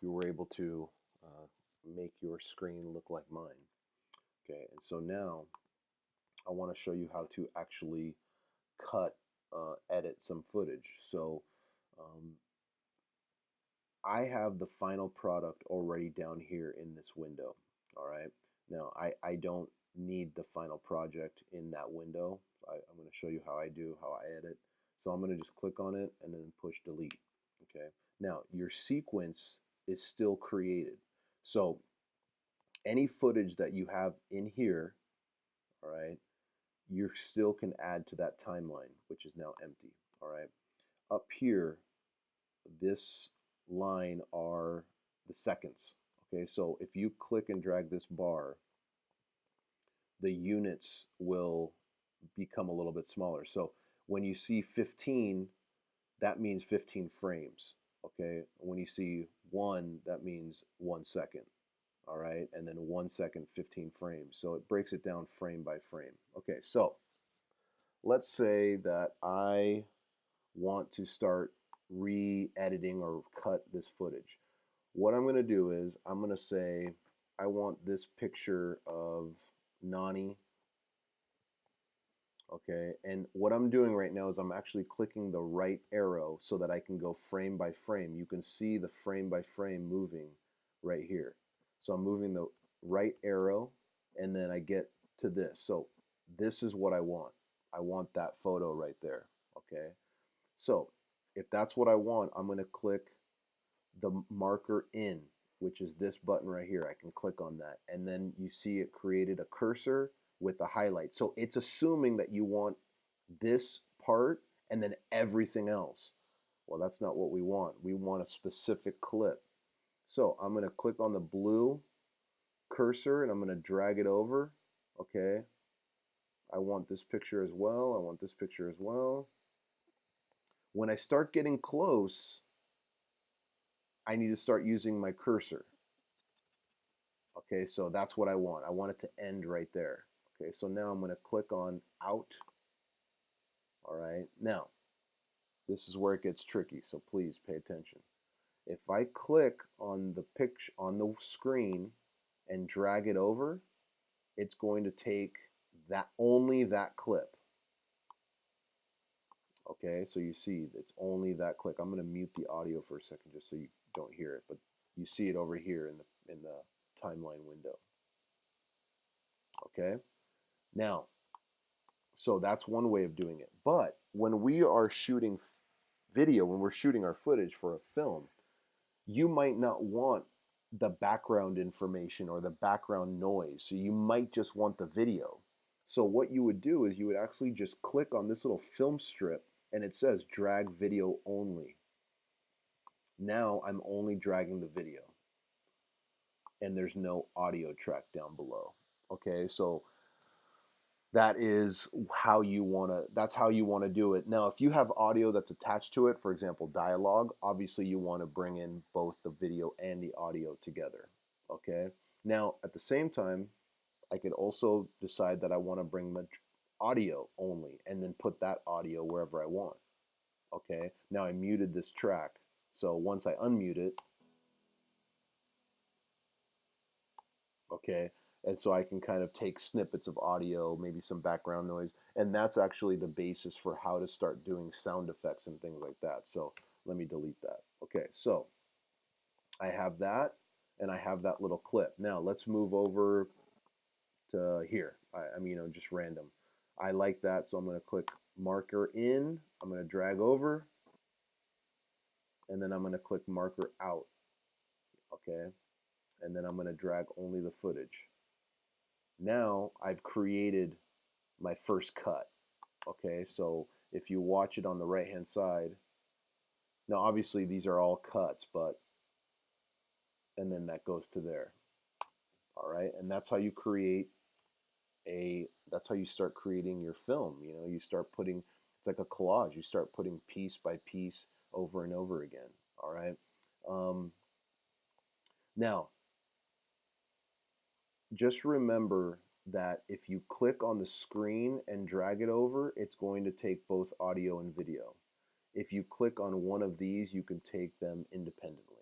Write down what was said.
you were able to make your screen look like mine. Okay, and so now I want to show you how to actually edit some footage. So um, I have the final product already down here in this window. All right, now I don't need the final project in that window. I'm going to show you how I edit. So I'm going to just click on it and then push delete. Okay, now your sequence is still created. So any footage that you have in here, all right, you still can add to that timeline, which is now empty. All right, up here, this line are the seconds. Okay, so if you click and drag this bar, the units will become a little bit smaller. So when you see 15, that means 15 frames. Okay, when you see 1, that means 1 second. All right, and then 1 second, 15 frames. So it breaks it down frame by frame. Okay, so let's say that I want to start re-editing or cut this footage. What I'm going to do is I'm going to say I want this picture of Nani. Okay, and what I'm doing right now is I'm actually clicking the right arrow so that I can go frame by frame. You can see the frame by frame moving right here. So I'm moving the right arrow and then I get to this. So this is what I want. I want that photo right there. Okay, so if that's what I want, I'm going to click the marker in, which is this button right here. I can click on that, and then you see it created a cursor with a highlight. So it's assuming that you want this part and then everything else. Well, that's not what we want. We want a specific clip. So I'm going to click on the blue cursor and I'm going to drag it over. Okay, I want this picture as well. I want this picture as well. When I start getting close, I need to start using my cursor. Okay, so that's what I want. I want it to end right there. Okay, so now I'm going to click on out. All right, now this is where it gets tricky, so please pay attention. If I click on the picture on the screen and drag it over, it's going to take that only that clip. Okay, so you see it's only that click. I'm going to mute the audio for a second just so you don't hear it, but you see it over here in the timeline window. Okay, now so that's one way of doing it. But when we are shooting video, when we're shooting our footage for a film, you might not want the background information or the background noise. So you might just want the video. So what you would do is you would actually just click on this little film strip and it says drag video only. Now I'm only dragging the video and there's no audio track down below. Okay, so that is how you want to that's how you want to do it. Now if you have audio that's attached to it, for example dialogue, obviously you want to bring in both the video and the audio together. Okay, now at the same time I could also decide that I want to bring the audio only and then put that audio wherever I want. Okay, now I muted this track, so once I unmute it, okay, and so I can kind of take snippets of audio, maybe some background noise, and that's actually the basis for how to start doing sound effects and things like that. So let me delete that. Okay, so I have that and I have that little clip. Now let's move over to here. I mean, just random. I like that, so I'm going to click marker in, I'm going to drag over, and then I'm going to click marker out. Okay, and then I'm going to drag only the footage. Now I've created my first cut. Okay, so if you watch it on the right hand side, now obviously these are all cuts, but and then that goes to there. All right, and that's how you create that's how you start creating your film. You know, you start putting, it's like a collage. You start putting piece by piece over and over again. All right. Now just remember that if you click on the screen and drag it over, it's going to take both audio and video. If you click on one of these, you can take them independently.